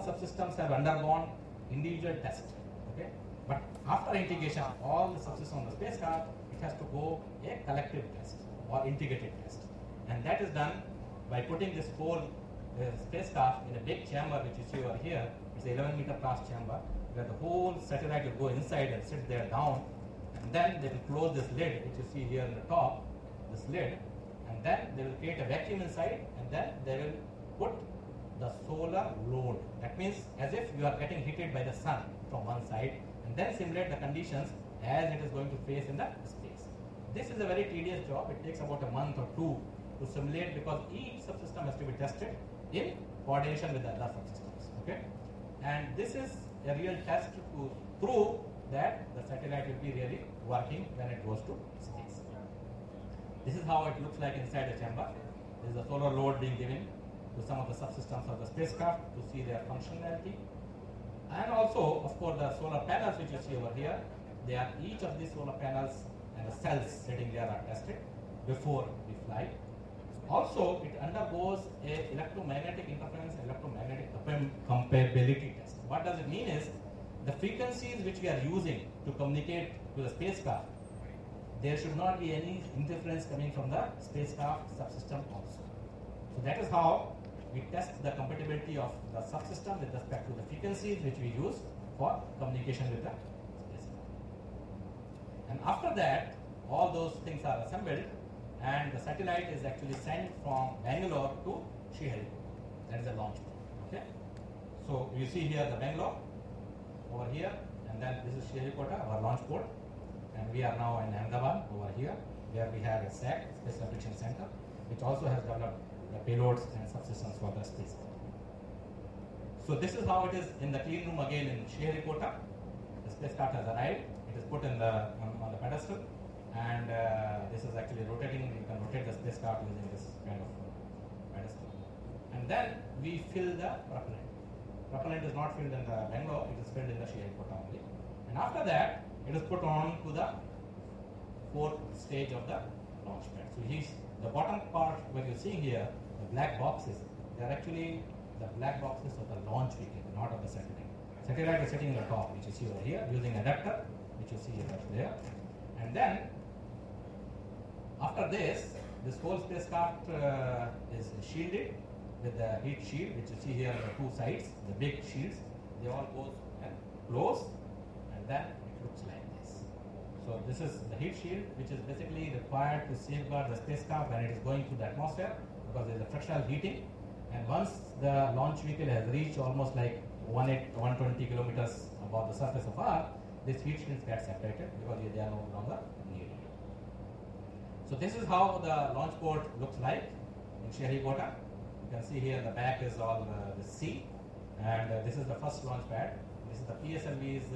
all subsystems have undergone individual test. Okay, but after integration, all the subsystems of the spacecraft, it has to go a collective test or integrated test, and that is done by putting this whole spacecraft in a big chamber which you see over here. It's an 11-meter class chamber where the whole satellite will go inside and sit there down, and then they will close this lid which you see here in the top, this lid, and then they will create a vacuum inside, and then they will put the solar load. That means as if you are getting heated by the sun from one side, and then simulate the conditions as it is going to face in the space. This is a very tedious job. It takes about a month or two to simulate, because each subsystem has to be tested in coordination with the other subsystems. Okay, and this is a real test to prove that the satellite will be really working when it goes to space. This is how it looks like inside the chamber. This is the solar load being given to some of the subsystems of the spacecraft to see their functionality. And also, of course, the solar panels which you see over here, they are, each of these solar panels and the cells sitting there are tested before we fly. Also, it undergoes a electromagnetic interference, electromagnetic compatibility test. What does it mean is, the frequencies which we are using to communicate to the spacecraft, there should not be any interference coming from the spacecraft subsystem also. So that is how we test the compatibility of the subsystem with respect to the frequencies which we use for communication with the spacecraft. And after that, all those things are assembled, and the satellite is actually sent from Bangalore to Sriharikota. That is a launch port. Okay. So you see here the Bangalore over here, and then this is Sriharikota, our launch port, and we are now in Ahmedabad over here, where we have a SAC, Space Application Center, which also has developed the payloads and subsystems for the space. So this is how it is in the clean room again in Sriharikota. The spacecraft has arrived. It is put in the on the pedestal, and this is actually rotating. You can rotate the spacecraft using this kind of pedestal. And then we fill the propellant. Propellant is not filled in the Bangalore, it is filled in the Sriharikota only. And after that, it is put on to the fourth stage of the launch pad. So the bottom part, what you're seeing here, the black boxes, they are actually the black boxes of the launch vehicle, not of the satellite. Satellite is sitting on the top, which you see over here, using adapter, which you see over there. And then, after this whole spacecraft is shielded with the heat shield, which you see here on the two sides, the big shields, they all go and close, and then it looks like this. So this is the heat shield, which is basically required to safeguard the spacecraft when it is going through the atmosphere, because there is a fractional heating. And once the launch vehicle has reached almost like 120 kilometers above the surface of Earth, these heat shields get separated because they are no longer needed. So this is how the launch port looks like in Sriharikota. You can see here the back is all the sea, and this is the first launch pad. This is the PSLV's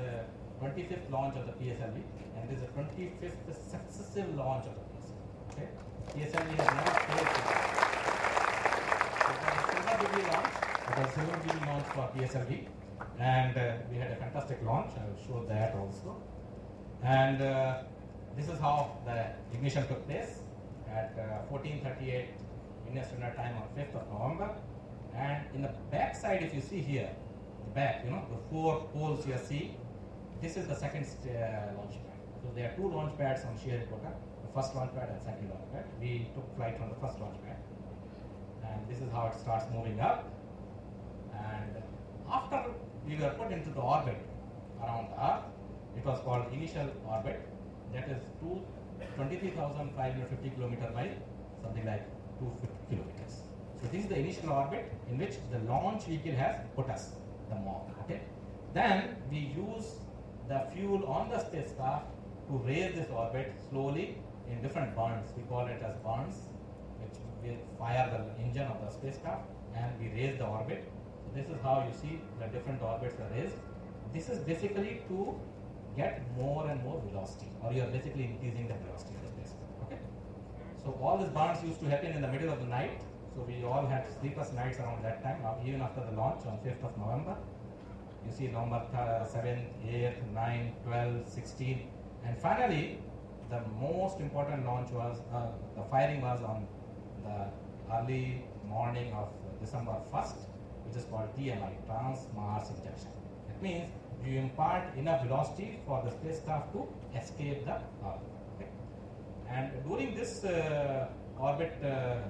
25th launch of the PSLV, and this is the 25th successive launch of the PSLV. Okay, PSLV has never failed. It was a silver jubilee launch. It was a silver jubilee launch for PSLV, and we had a fantastic launch. I will show that also. And this is how the ignition took place at 14:38 Indian Standard Time on 5th of November. And in the back side, if you see here, the back, the four poles you see, this is the second launch pad. So there are two launch pads on Sriharikota, the first launch pad and second launch pad. We took flight from the first launch pad. And this is how it starts moving up. And after we were put into the orbit around the Earth, it was called initial orbit. That is 23,550 kilometers by something like 250 kilometers. So this is the initial orbit in which the launch vehicle has put us, the MOG. Okay. Then we use the fuel on the spacecraft to raise this orbit slowly in different burns. We call it as burns, which will fire the engine of the spacecraft, and we raise the orbit. So this is how you see the different orbits are raised. This is basically to get more and more velocity, or you are basically increasing the velocity of the spacecraft. Okay. So all these burns used to happen in the middle of the night. So we all had sleepless nights around that time, even after the launch on 5th of November. You see November 7th, 8th, 9th, 12th, 16th. And finally, the most important launch was, the firing was on the early morning of December 1st. which is called TMI, trans-Mars injection. That means you impart enough velocity for the spacecraft to escape the Earth. Okay? And during this orbit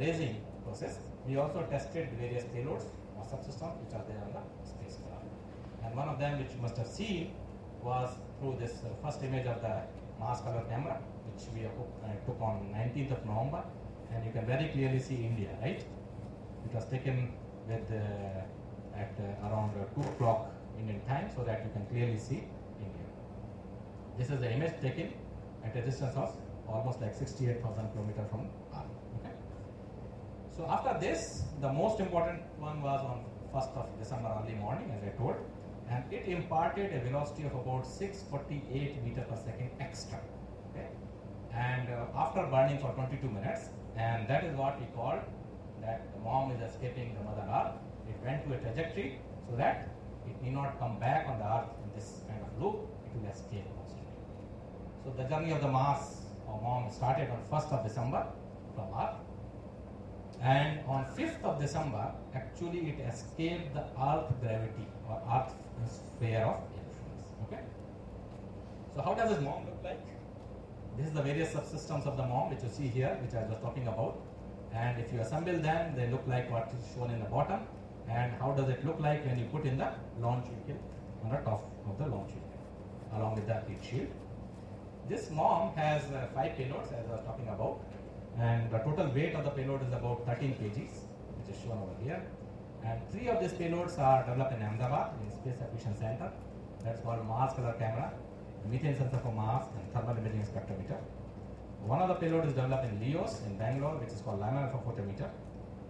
raising process, we also tested various payloads or subsystems which are there on the spacecraft. And one of them, which you must have seen, was through this first image of the Mars color camera, which we took on 19th of November, and you can very clearly see India, right? It was taken with at around 2 o'clock Indian time, so that you can clearly see India. This is the image taken at a distance of almost like 68,000 kilometers from Earth. Okay? So after this, the most important one was on 1st of December early morning, as I told, and it imparted a velocity of about 648 meters per second extra. Okay? And after burning for 22 minutes, and that is what we call that the mom is escaping the mother Earth. It went to a trajectory so that it need not come back on the Earth in this kind of loop, it will escape constantly. So the journey of the Mars or mom started on 1st of December from Earth, and on 5th of December, actually it escaped the Earth gravity or Earth sphere of influence. Okay? So how does this mom look like? This is the various subsystems of the mom which you see here, which I was talking about. And if you assemble them, they look like what is shown in the bottom. And how does it look like when you put in the launch vehicle on the top of the launch vehicle, along with the heat shield. This mom has 5 payloads, as I was talking about. And the total weight of the payload is about 13 kgs, which is shown over here. And 3 of these payloads are developed in Ahmedabad, in Space Acquisition Center. That's called Mars Color Camera, Methane Sensor for Mars, and Thermal Imaging Spectrometer. One of the payload is developed in LEOS in Bangalore, which is called Laminar Photometer.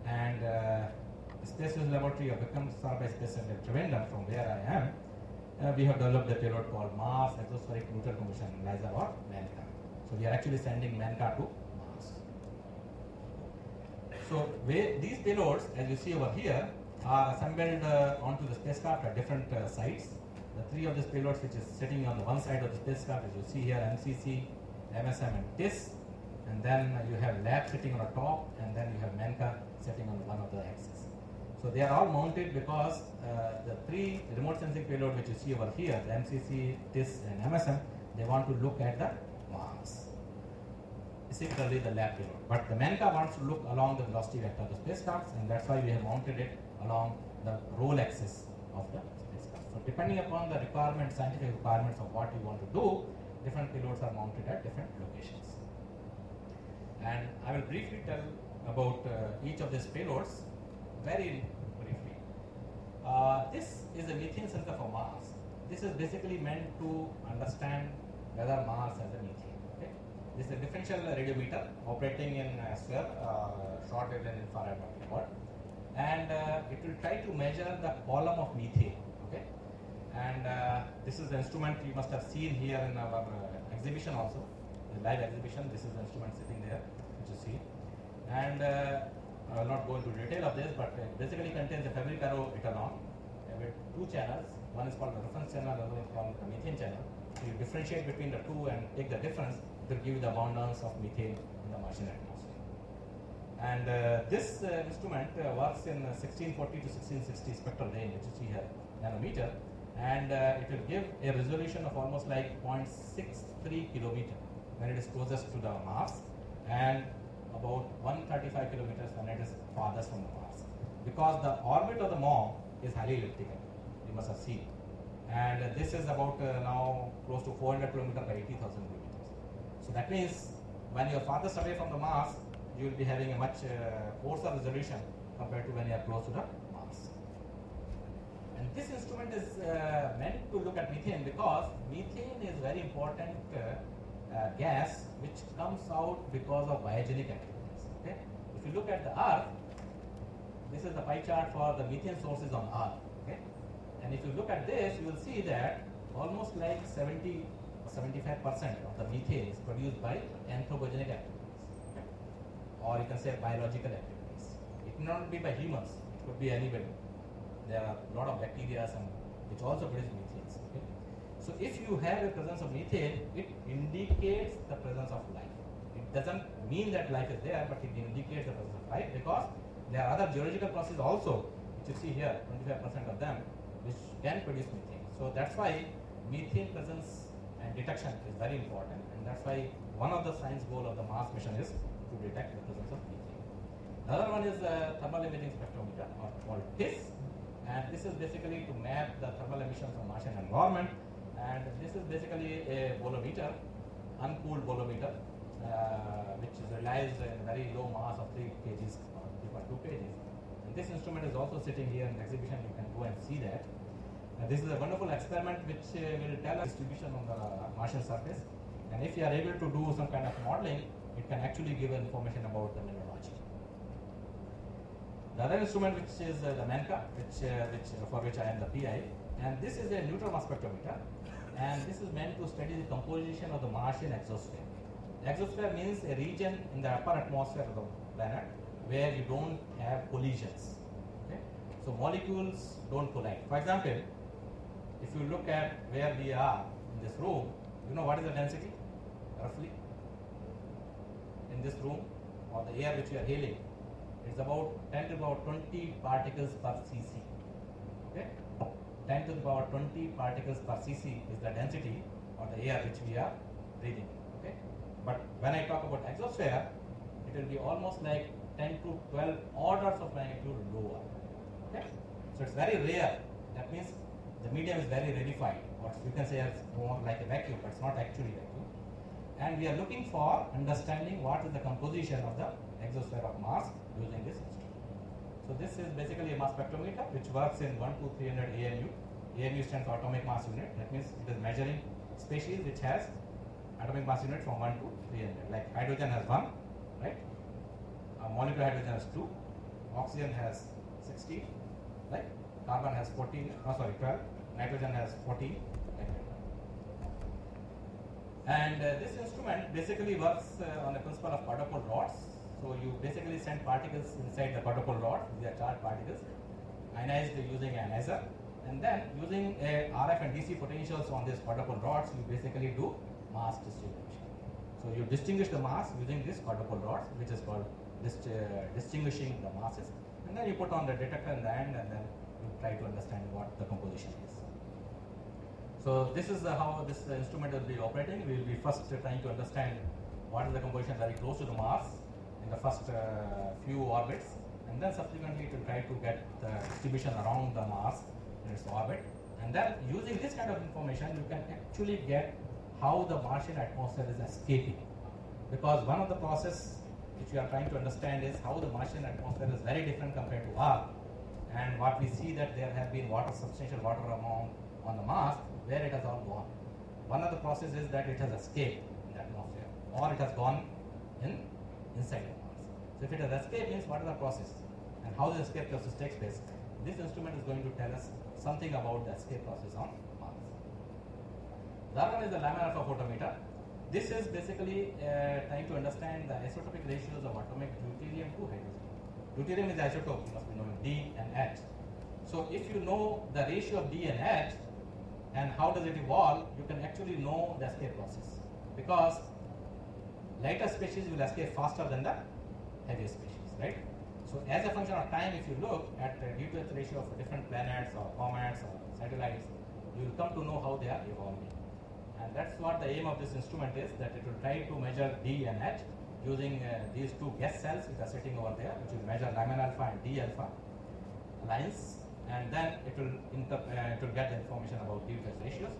And the Space Research Laboratory of Vikram Sarabhai Space Center in Trivandrum, from where I am, we have developed a payload called Mars Exospheric Neutral Combustion Laser, or MANCA. So we are actually sending MANCA to Mars. So these payloads, as you see over here, are assembled onto the spacecraft at different sites. The 3 of these payloads, which is sitting on the one side of the spacecraft, as you see here, MCC, MSM, and TIS. And then you have lab sitting on the top, and then you have MANCA sitting on one of the axes. So they are all mounted because the 3 remote sensing payload which you see over here, the MCC, TIS, and MSM, they want to look at the Mars. Similarly, the lab payload. But the MANCA wants to look along the velocity vector of the spacecraft, and that's why we have mounted it along the roll axis of the spacecraft. So depending upon the requirement, scientific requirements of what you want to do, different payloads are mounted at different locations. And I will briefly tell about each of these payloads very briefly. This is a methane sensor for Mars. This is basically meant to understand whether Mars has a methane. Okay? This is a differential radiometer operating in sphere, short wave and infrared, what we call. And it will try to measure the column of methane. Okay? And this is the instrument you must have seen here in our exhibition also, the live exhibition. This is the instrument sitting there, which you see. And I will not go into detail of this, but it basically contains a Fabry-Pérot echelon with 2 channels. One is called the reference channel, another is called the methane channel. So you differentiate between the 2 and take the difference to give you the abundance of methane in the Martian atmosphere. And this instrument works in 1640 to 1660 spectral range, which you see here, nanometer, and it will give a resolution of almost like 0.63 kilometer when it is closest to the Mars, and about 135 kilometers when it is farthest from the Mars. Because the orbit of the MOM is highly elliptical, you must have seen. And this is about now close to 400 kilometers by 80,000 kilometers. So that means when you are farthest away from the Mars, you will be having a much coarser resolution compared to when you are close to the Mars. And this instrument is meant to look at methane because methane is very important gas which comes out because of biogenic activities. Okay? If you look at the Earth, this is the pie chart for the methane sources on Earth. Okay? And if you look at this, you will see that almost like 70 or 75% of the methane is produced by anthropogenic activities. Okay? Or you can say biological activities. It may not be by humans, it could be anybody. There are a lot of bacteria which also produce methane. Okay? So if you have a presence of methane, it indicates the presence of life. It doesn't mean that life is there, but it indicates the presence of life because there are other geological processes also which you see here, 25% of them, which can produce methane. So that's why methane presence and detection is very important, and that's why one of the science goal of the Mars mission is to detect the presence of methane. The other one is thermal imaging spectrometer, or called TIS, and this is basically to map the thermal emissions of Martian environment, and this is basically a bolometer, uncooled bolometer, which relies on very low mass of 3 kgs or 3.2 kgs. And this instrument is also sitting here in the exhibition. You can go and see that. This is a wonderful experiment which will tell us distribution on the Martian surface. And if you are able to do some kind of modeling, it can actually give information about the mineralogy. The other instrument, which is the MENCA, for which I am the PI, and this is a neutral mass spectrometer, and this is meant to study the composition of the Martian exosphere. Exosphere means a region in the upper atmosphere of the planet where you don't have collisions. Okay? So molecules don't collide. For example, if you look at where we are in this room, you know what is the density roughly in this room, or the air which we are hailing? It's about 10 to the power 20 particles per cc. Okay? 10 to the power 20 particles per cc is the density of the air which we are breathing. Okay? But when I talk about exosphere, it will be almost like 10 to 12 orders of magnitude lower. Okay? So it's very rare. That means the medium is very rarefied, or you can say it's more like a vacuum, but it's not actually vacuum. And we are looking for understanding what is the composition of the exosphere of Mars using this instrument. So this is basically a mass spectrometer which works in 1 to 300 AMU. AMU stands for atomic mass unit. That means it is measuring species which has atomic mass unit from 1 to 300. Like hydrogen has 1, right? Molecular hydrogen has 2. Oxygen has 16, right? Carbon has 14, 12. Nitrogen has 14. And this instrument basically works on the principle of quadrupole rods. So you basically send particles inside the quadrupole rod. These are charged particles, ionized using an anizer, and then using RF and DC potentials on these quadrupole rods, you basically do mass distribution. So you distinguish the mass using these quadrupole rods, which is called distinguishing the masses, and then you put on the detector in the end, and then you try to understand what the composition is. So this is how this instrument will be operating. We will be first trying to understand what is the composition very close to the Mars in the first few orbits, and then subsequently to try to get the distribution around the Mars in its orbit. And then using this kind of information, you can actually get how the Martian atmosphere is escaping. Because one of the process which we are trying to understand is how the Martian atmosphere is very different compared to Earth. And what we see that there have been substantial water amount on the Mars, where it has all gone. One of the processes is that it has escaped in the atmosphere, or it has gone inside the Mars. So if it has escaped, means what is the process and how the escape process takes place. This instrument is going to tell us something about the escape process on Mars. The other one is the laminar alpha photometer. This is basically trying to understand the isotopic ratios of atomic deuterium to hydrogen. Deuterium is the isotope, you must be knowing, D and H. So if you know the ratio of D and H and how does it evolve, you can actually know the escape process. Because lighter species will escape faster than the heavier species, right? So as a function of time, if you look at the D to H ratio of different planets or comets or satellites, you will come to know how they are evolving. And that's what the aim of this instrument is, that it will try to measure D and H using these two guest cells which are sitting over there, which will measure laminar alpha and D alpha lines, and then it will get the information about D to H ratios.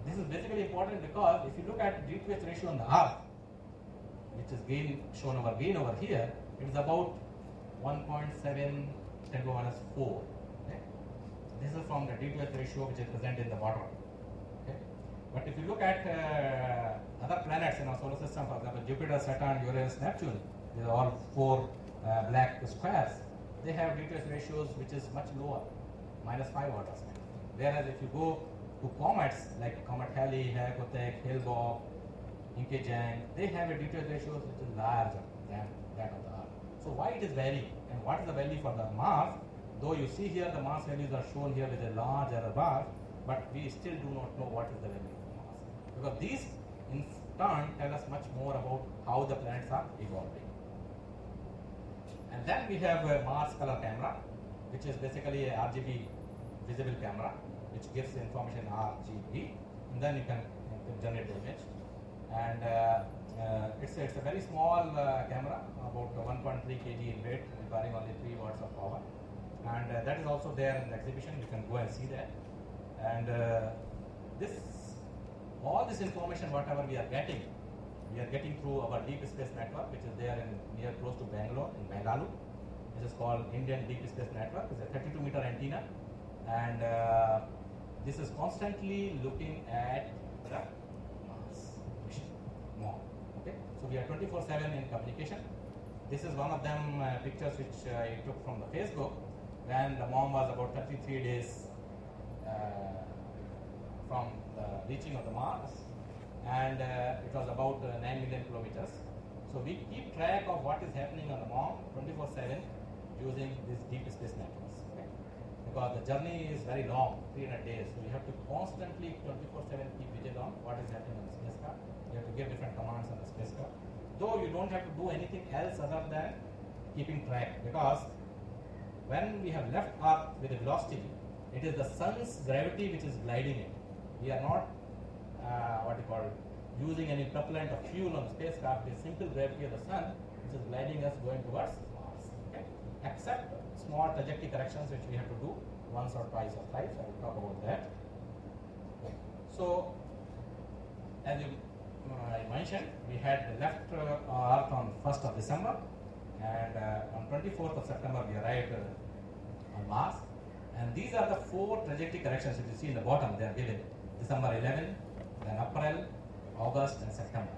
This is basically important because if you look at D to H ratio on the Earth, which is shown over here, it is about 1.7 10 to the minus 4. Okay? This is from the D to H ratio which is present in the water. Okay? But if you look at other planets in our solar system, for example, Jupiter, Saturn, Uranus, Neptune, these are all 4 black squares. They have D to H ratios which is much lower, -5 orders. Whereas if you go to comets like Comet Halley, Hyakutake, Hale-Bopp, Inke-Jang, they have a D to H ratio which is larger than that of the Earth. So why it is varying, and what is the value for the Mars? Though you see here the mass values are shown here with a large error bar, but we still do not know what is the value of Mars. Because these in turn tell us much more about how the planets are evolving. And then we have a Mars color camera. which is basically a RGB visible camera, which gives information RGB, and then you can generate the image. And it's a very small camera, about 1.3 kg in weight, requiring only 3 watts of power. And that is also there in the exhibition. You can go and see that. And all this information, whatever we are getting through our deep space network, which is there near close to Bangalore in Bengaluru. This is called Indian Deep Space Network. It's a 32-meter antenna, and this is constantly looking at the Mars mission. Okay, so we are 24/7 in communication. This is one of them pictures which I took from the Facebook when the mom was about 33 days from the reaching of the Mars, and it was about 9 million kilometers. So we keep track of what is happening on the mom 24/7 using these deep space networks. Okay? Because the journey is very long, 300 days, so you have to constantly 24/7 keep vigilant on what is happening on the spacecraft. You have to give different commands on the spacecraft. Though you don't have to do anything else other than keeping track, because when we have left Earth with a velocity, it is the sun's gravity which is gliding it. We are not using any propellant or fuel on the spacecraft. It is simple gravity of the sun which is gliding us going towards Mars. Okay? Except small trajectory corrections which we have to do once or twice or thrice. I will talk about that. So, as I mentioned, we had left Earth on 1st of December, and on 24th of September we arrived on Mars. And these are the 4 trajectory corrections that you see in the bottom. They are given December 11, then April, August, and September.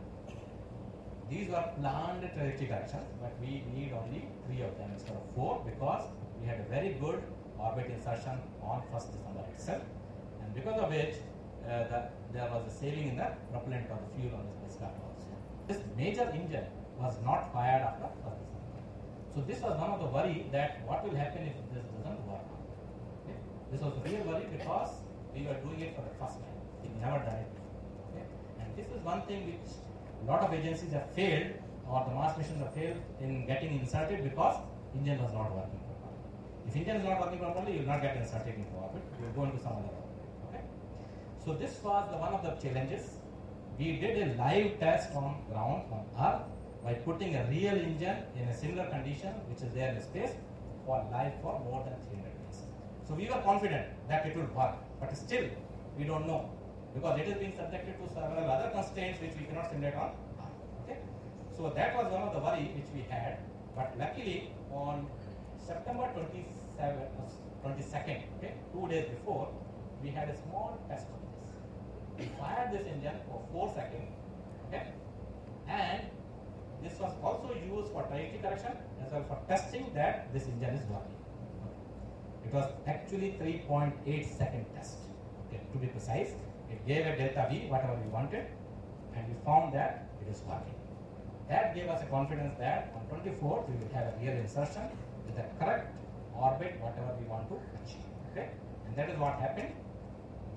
These were planned trajectory corrections, but we need only 3 of them instead of 4 because we had a very good orbit insertion on 1st December itself, and because of which there was a saving in the propellant or the fuel on the spacecraft also. This major engine was not fired after 1st December. So this was one of the worry that what will happen if this doesn't work. Okay? This was a real worry because we were doing it for the first time. We never done it before. Okay? And this is one thing which a lot of agencies have failed, or the Mars missions have failed in getting inserted because engine was not working properly. If engine is not working properly, you will not get inserted into orbit. You will go into some other orbit. Okay? So this was one of the challenges. We did a live test on ground on Earth by putting a real engine in a similar condition which is there in space for live for more than 300 days. So we were confident that it will work, but still we don't know because it is being subjected to several other constraints which we cannot simulate on Earth. Okay? So that was one of the worry which we had, but luckily on September 22nd, okay, 2 days before, we had a small test of this. We fired this engine for 4 seconds, okay, and this was also used for trajectory correction as well for testing that this engine is working. Okay. It was actually 3.8 second test, okay, to be precise. It gave a delta V, whatever we wanted, and we found that it is working. That gave us a confidence that on 24th we will have a real insertion with the correct orbit, whatever we want to achieve. Okay, and that is what happened.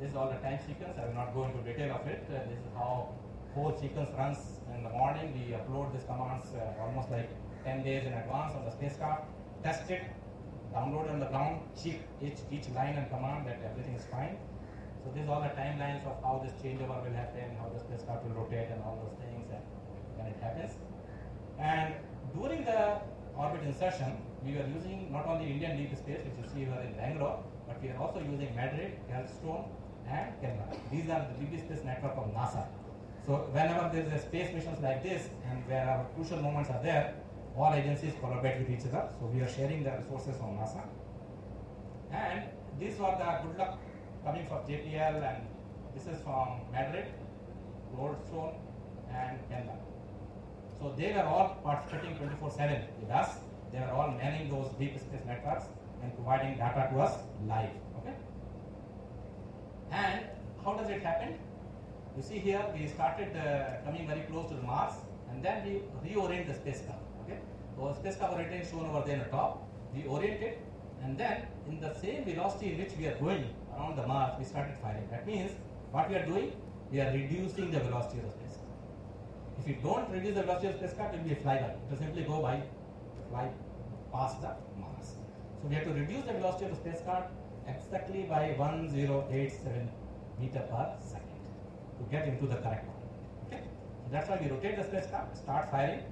This is all the time sequence. I will not go into detail of it. This is how whole sequence runs in the morning. We upload these commands almost like 10 days in advance on the spacecraft, test it, download on the ground, check each line and command that everything is fine. So these are all the timelines of how this changeover will happen, how the spacecraft will rotate and all those things and when it happens. And during the orbit insertion, we were using not only Indian deep space, which you see here in Bangalore, but we are also using Madrid, Galveston, and Kerala. These are the deep space network of NASA. So whenever there is a space missions like this and where our crucial moments are there, all agencies collaborate with each other. So we are sharing the resources from NASA. And these were the good luck coming from JPL, and this is from Madrid, Goldstone, and Kerala. So they were all participating 24/7 with us. They were all manning those deep space networks and providing data to us live. Okay. And how does it happen? You see here, we started coming very close to the Mars, and then we reorient the spacecraft. Okay. So the spacecraft orientation is shown over there on the top. We orient it, and then in the same velocity in which we are going around the Mars, we started firing. That means what we are doing, we are reducing the velocity of the spacecraft. If you don't reduce the velocity of the spacecraft, it will be a flyby. It will simply go by, fly past the Mars. So So we have to reduce the velocity of the spacecraft exactly by 1087 meter per second to get into the correct orbit. Okay? So that's why we rotate the spacecraft, start firing.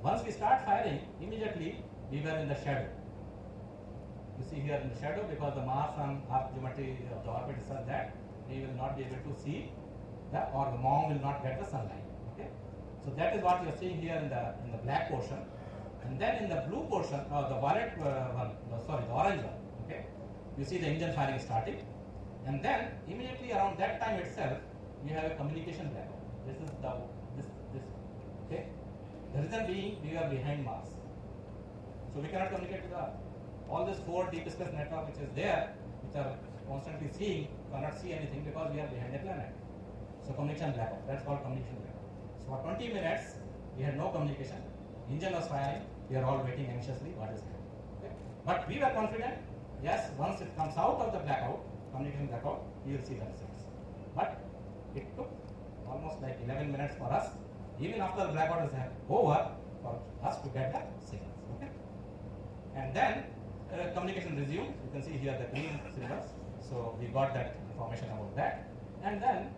Once we start firing, immediately we were in the shadow. You see here in the shadow because the mass and Earth geometry of the orbit is such that we will not be able to see or the MOM will not get the sunlight. Okay? So that is what you are seeing here in the black portion. And then in the blue portion, or the violet the orange one, okay, you see the engine firing starting, and then immediately around that time itself, you have a communication blackout. This is this, okay. The reason being we are behind Mars, so we cannot communicate with Earth. All this 4 deep space network which is there, which are constantly seeing, cannot see anything because we are behind the planet. So communication blackout. That's called communication blackout. So for 20 minutes, we had no communication. Engine was firing. We are all waiting anxiously what is happening. Okay? But we were confident, yes, once it comes out of the blackout, communication blackout, we will see the results. But it took almost like 11 minutes for us, even after the blackout is over, for us to get the signals. Okay? And then communication resumed. You can see here the green symbols. So we got that information about that. And then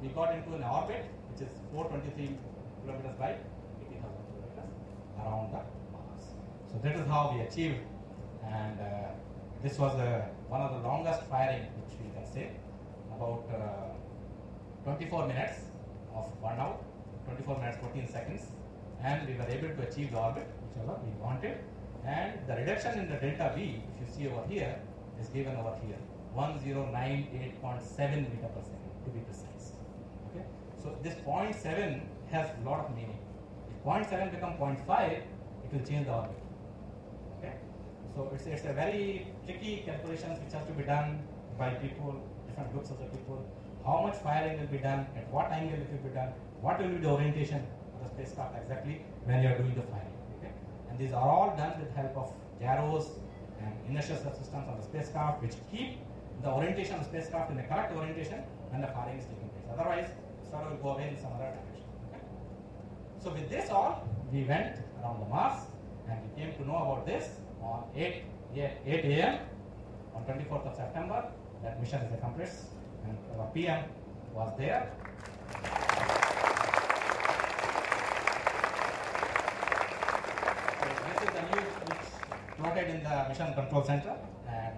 we got into an orbit which is 423 kilometers by 80,000 kilometers around the Mars. So that is how we achieved, and this was one of the longest firing which we can say, about 24 minutes of burnout, 24 minutes 14 seconds, and we were able to achieve the orbit whichever we wanted, and the reduction in the delta V, if you see over here, is given over here, 1098.7 meter per second to be precise. Okay, so this 0.7 has a lot of meaning. If 0.7 become 0.5, it will change the orbit. Okay, so it's a very tricky calculations which has to be done by people, different groups of the people. How much firing will be done, at what angle it will be done, what will be the orientation of the spacecraft exactly when you are doing the firing. Okay, and these are all done with help of gyros and inertial subsystems on the spacecraft, which keep the orientation of the spacecraft in the correct orientation when the firing is taking place. Otherwise, the star will go away in some other direction. Okay? So with this all, we went around the Mars, and we came to know about this on 8 a.m. on 24th of September. That mission is accomplished, and our PM was there. So this is the news which floated in the Mission Control Center, and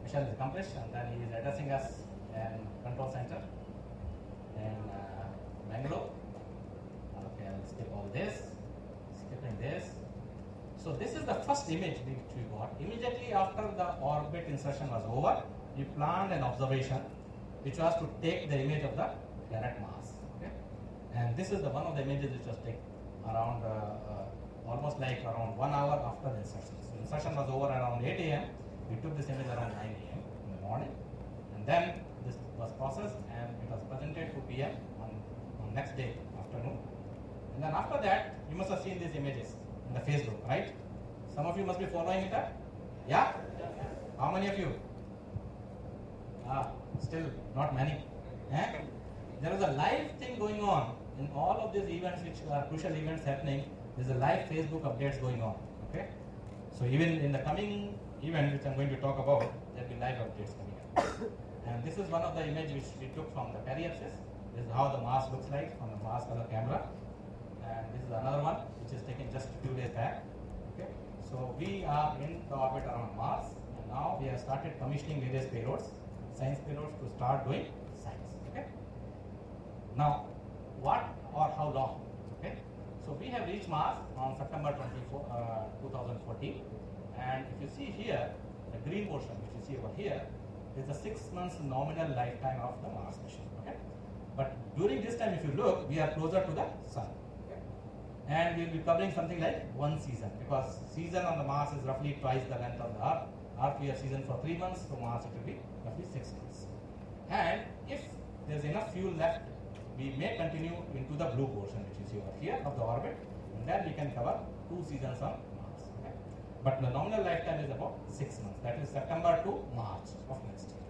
mission is accomplished, and then he is addressing us in Control Center in Bangalore. Okay, I'll skip all this, skipping this. So this is the first image which we got. Immediately after the orbit insertion was over, we planned an observation which was to take the image of the planet Mars. Okay? And this is one of the images which was taken around almost like around 1 hour after the insertion. So insertion was over around 8 a.m. We took this image around 9 a.m. in the morning, and then this was processed and it was presented to PM on next day afternoon. And then after that, you must have seen these images in the Facebook, right? Some of you must be following it up. Yeah? How many of you? Still not many. Eh? There is a live thing going on in all of these events which are crucial events happening. There is a live Facebook updates going on. Okay? So even in the coming event which I'm going to talk about, there will be live updates coming up. And this is one of the images which we took from the periapsis. This is how the Mars looks like from the Mars color camera. And this is another one which is taken just a few days back. Okay? So we are in the orbit around Mars, and now we have started commissioning various payloads, science payloads, to start doing science. Okay? Now, what or how long? Okay? So we have reached Mars on September 2014, and if you see here, the green portion which you see over here is the 6 months nominal lifetime of the Mars mission. Okay? But during this time, if you look, we are closer to the Sun. Okay? And we will be covering something like 1 season, because season on the Mars is roughly twice the length of the Earth. Earth we have season for 3 months, so Mars it will be roughly 6 months. And if there is enough fuel left, we may continue into the blue portion which you see over here of the orbit, and then we can cover 2 seasons on Mars. Okay? But the nominal lifetime is about 6 months, that is September to March of next year.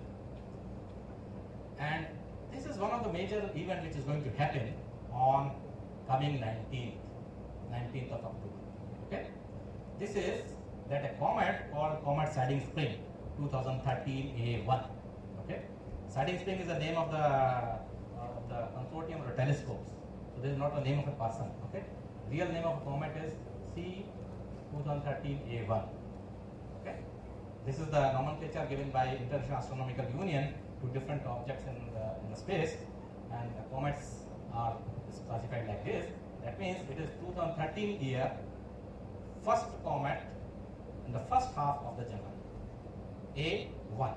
And this is one of the major events which is going to happen on coming 19th of October. Okay? This is that a comet called Comet Siding Spring 2013 A1. Okay, Siding Spring is the name of the consortium of the telescopes. So this is not the name of a person. Okay, real name of a comet is C 2013 A1. Okay, this is the nomenclature given by International Astronomical Union to different objects in the space, and the comets are classified like this. That means it is 2013 year, first comet in the first half of the January, A1.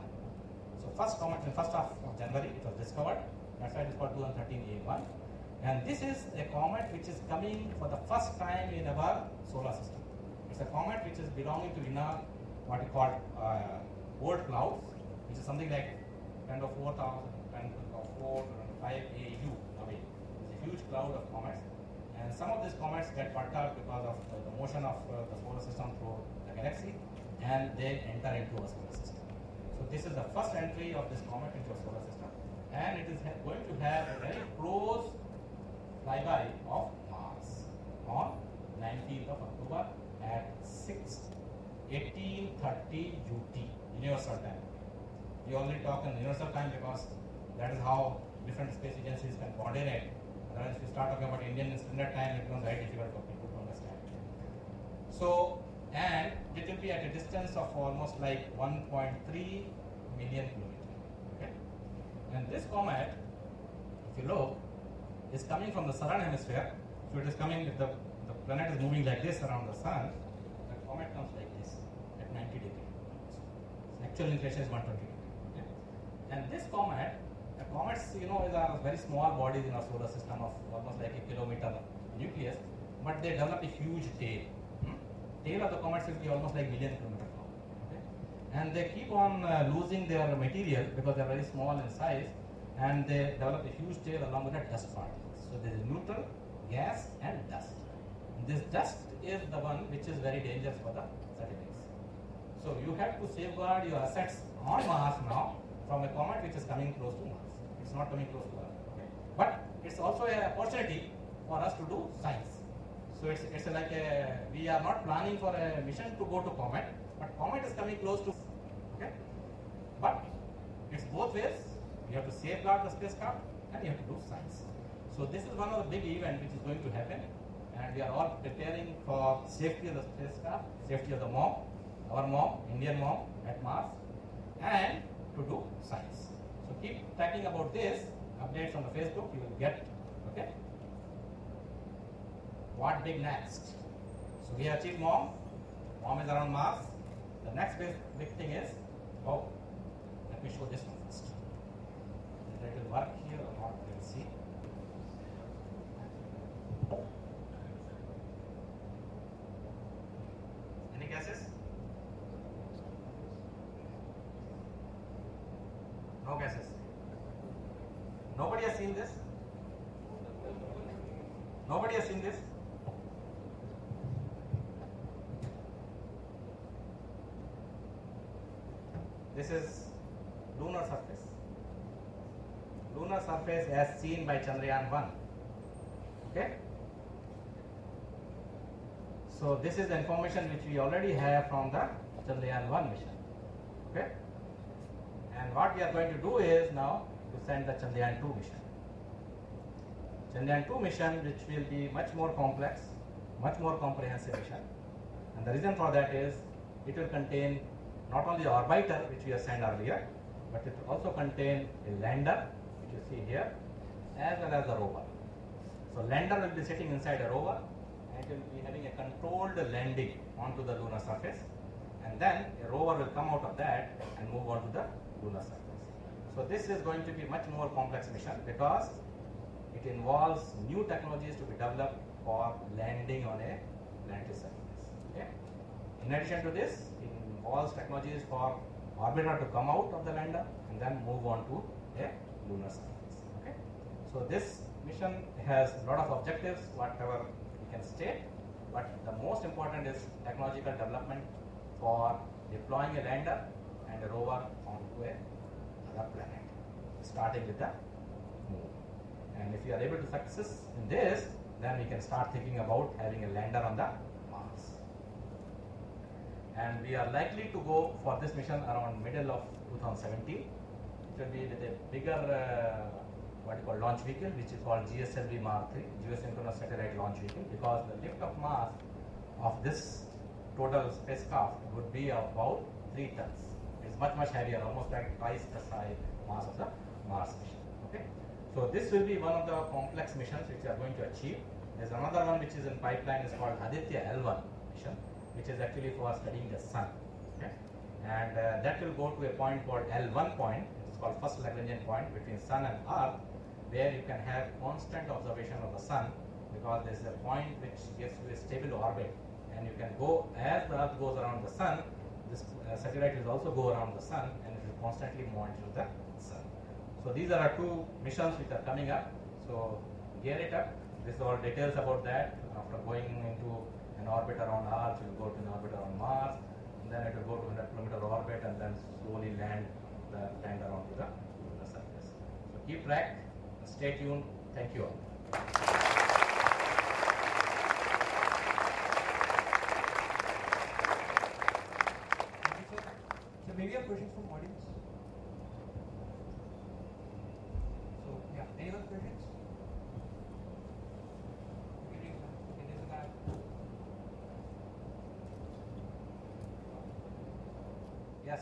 So first comet in first half of January it was discovered. That's why it is called 2013 A1. And this is a comet which is coming for the first time in our solar system. It's a comet which is belonging to inner what we call old clouds, which is something like 10 to 4,000, 10 to 4, 5 AU away. It's a huge cloud of comets. And some of these comets get perturbed because of the motion of the solar system through the galaxy, and they enter into a solar system. So this is the first entry of this comet into a solar system, and it is going to have a very close flyby of Mars on 19th of October at 18:30 UT, Universal Time. We only talk in Universal Time because that is how different space agencies can coordinate. Otherwise, if you start talking about Indian Standard Time, it becomes very difficult for people to understand. So, and it will be at a distance of almost like 1.3 million kilometers. Okay? And this comet, if you look, is coming from the southern hemisphere. So it is coming, if the planet is moving like this around the sun, the comet comes like this at 90 degrees. So actual inclination is 120 degrees. Okay? And this comet, comets, is a very small bodies in our solar system of almost like a kilometer nucleus, but they develop a huge tail. Tail of the comets will be almost like million kilometers long. Okay? And they keep on losing their material because they are very small in size, and they develop a huge tail along with the dust particles. So there is neutral, gas, and dust. And this dust is the one which is very dangerous for the satellites. So you have to safeguard your assets on Mars now from a comet which is coming close to Mars. It's not coming close to Earth. Okay? But it's also an opportunity for us to do science. So it's like we are not planning for a mission to go to comet, but comet is coming close to. Okay? But it's both ways. You have to safeguard the spacecraft and you have to do science. So this is one of the big events which is going to happen, and we are all preparing for safety of the spacecraft, safety of the mom, our mom, Indian mom at Mars, and to do science. So keep tracking about this, updates on the Facebook, you will get. Okay? What big next? So we have achieved mom is around Mars. The next big thing is, let me show this one first. Whether it will work here or not, we will see. Any guesses? No guesses. Nobody has seen this? Nobody has seen this? This is lunar surface. Lunar surface as seen by Chandrayaan-1. Okay? So this is the information which we already have from the Chandrayaan-1 mission. Okay? And what we are going to do is now to send the Chandrayaan-2 mission. Chandrayaan-2 mission, which will be much more complex, much more comprehensive mission. And the reason for that is it will contain not only the orbiter, which we have sent earlier, but it will also contain a lander, which you see here, as well as the rover. So lander will be sitting inside a rover, and it will be having a controlled landing onto the lunar surface, and then a rover will come out of that and move on to the lunar surface. So this is going to be much more complex mission because it involves new technologies to be developed for landing on a planetary surface. Okay? In addition to this, it involves technologies for orbiter to come out of the lander and then move on to a lunar surface. Okay? So this mission has a lot of objectives, whatever we can state, but the most important is technological development for deploying a lander and a rover onto another planet, starting with the moon. And if we are able to success in this, then we can start thinking about having a lander on the Mars. and we are likely to go for this mission around middle of 2017. It will be with a bigger what you call launch vehicle, which is called GSLV Mark 3, Geosynchronous Satellite Launch Vehicle, because the lift of mass of this total spacecraft would be about 3 tons. It's much heavier, almost like twice the size mass of the Mars mission. Okay, so this will be one of the complex missions which we are going to achieve. There's another one which is in pipeline, is called Aditya L1 mission, which is actually for studying the sun. Okay, and that will go to a point called L1 point. It's called first Lagrangian point between sun and Earth, where you can have constant observation of the sun, because there is a point which gives you a stable orbit, and you can go as the Earth goes around the sun. This satellite will also go around the sun, and it will constantly monitor the sun. So these are our 2 missions which are coming up. So gear it up. This is all details about that. After going into an orbit around Earth, you will go to an orbit around Mars, and then it will go to 100-kilometer orbit, and then slowly land around to the surface. So keep track. Stay tuned. Thank you all. Thank you, sir. So maybe a question from audience. So yeah, any other questions? Okay, there's a guy. Yes.